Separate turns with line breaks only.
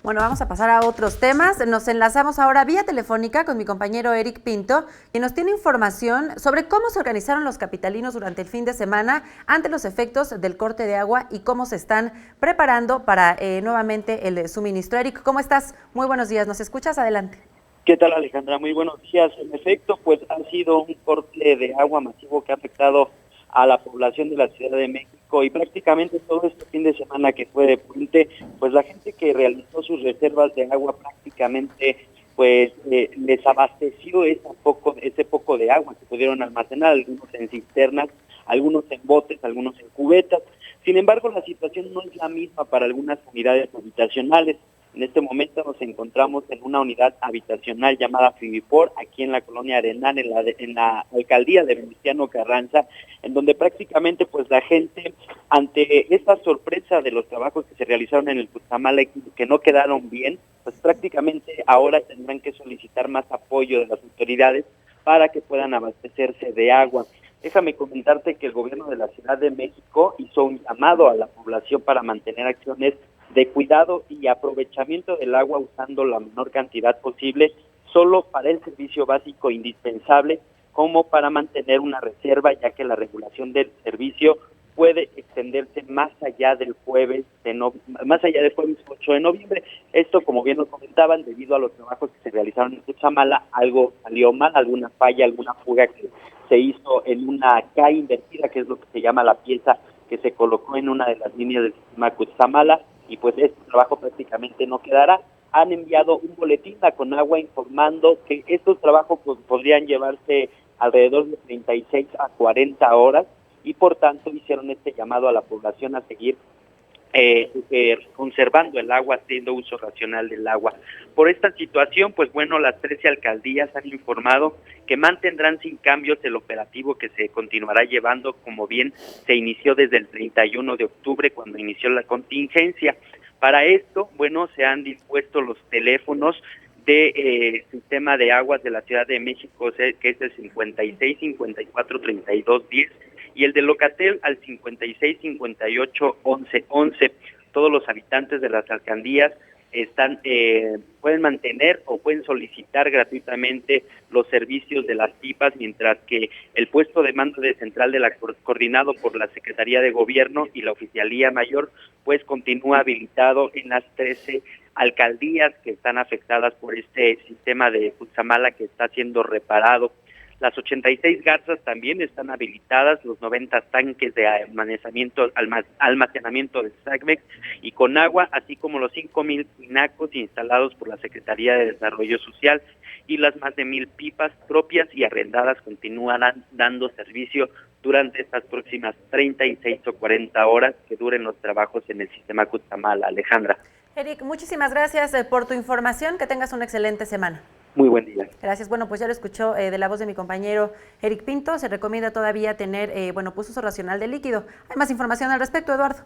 Bueno, vamos a pasar a otros temas. Nos enlazamos ahora vía telefónica con mi compañero Eric Pinto, que nos tiene información sobre cómo se organizaron los capitalinos durante el fin de semana ante los efectos del corte de agua y cómo se están preparando para nuevamente el suministro. Eric, ¿cómo estás? Muy buenos días. ¿Nos escuchas? Adelante.
¿Qué tal, Alejandra? Muy buenos días. En efecto, pues ha sido un corte de agua masivo que ha afectado a la población de la Ciudad de México y prácticamente todo este fin de semana que fue de puente, pues la gente que realizó sus reservas de agua prácticamente pues les abasteció ese poco de agua que pudieron almacenar, algunos en cisternas, algunos en botes, algunos en cubetas. Sin embargo, la situación no es la misma para algunas unidades habitacionales. En este momento nos encontramos en una unidad habitacional llamada Fibipor, aquí en la colonia Arenal, en la alcaldía de Venustiano Carranza, en donde prácticamente pues la gente, ante esta sorpresa de los trabajos que se realizaron en el Cutzamala que no quedaron bien, pues prácticamente ahora tendrán que solicitar más apoyo de las autoridades para que puedan abastecerse de agua. Déjame comentarte que el gobierno de la Ciudad de México hizo un llamado a la población para mantener acciones de cuidado y aprovechamiento del agua usando la menor cantidad posible, solo para el servicio básico indispensable, como para mantener una reserva, ya que la regulación del servicio puede extenderse más allá del jueves 8 de noviembre. Esto, como bien nos comentaban, debido a los trabajos que se realizaron en Cutzamala, algo salió mal, alguna falla, alguna fuga que se hizo en una K invertida, que es lo que se llama la pieza que se colocó en una de las líneas del sistema Cutzamala, y pues este trabajo prácticamente no quedará. Han enviado un boletín a Conagua informando que estos trabajos pues, podrían llevarse alrededor de 36 a 40 horas y por tanto hicieron este llamado a la población a seguir conservando el agua, haciendo uso racional del agua. Por esta situación, pues bueno, las 13 alcaldías han informado que mantendrán sin cambios el operativo que se continuará llevando, como bien se inició desde el 31 de octubre, cuando inició la contingencia. Para esto, bueno, se han dispuesto los teléfonos de sistema de aguas de la Ciudad de México, que es el 56 54 32 10, y el de Locatel al 56 58 11 11. Todos los habitantes de las alcaldías pueden mantener o pueden solicitar gratuitamente los servicios de las pipas, mientras que el puesto de mando de central coordinado por la Secretaría de Gobierno y la Oficialía Mayor, pues continúa habilitado en las 13 alcaldías que están afectadas por este sistema de Cutzamala que está siendo reparado. Las 86 garzas también están habilitadas, los 90 tanques de almacenamiento de SACMEX y Conagua, así como los 5,000 tinacos instalados por la Secretaría de Desarrollo Social, y las más de 1,000 pipas propias y arrendadas continuarán dando servicio durante estas próximas 36 o 40 horas que duren los trabajos en el sistema Cutzamala. Alejandra.
Eric, muchísimas gracias por tu información. Que tengas una excelente semana.
Muy buen día.
Gracias. Bueno, pues ya lo escuchó de la voz de mi compañero Eric Pinto. Se recomienda todavía tener, pues uso racional de líquido. Hay más información al respecto, Eduardo.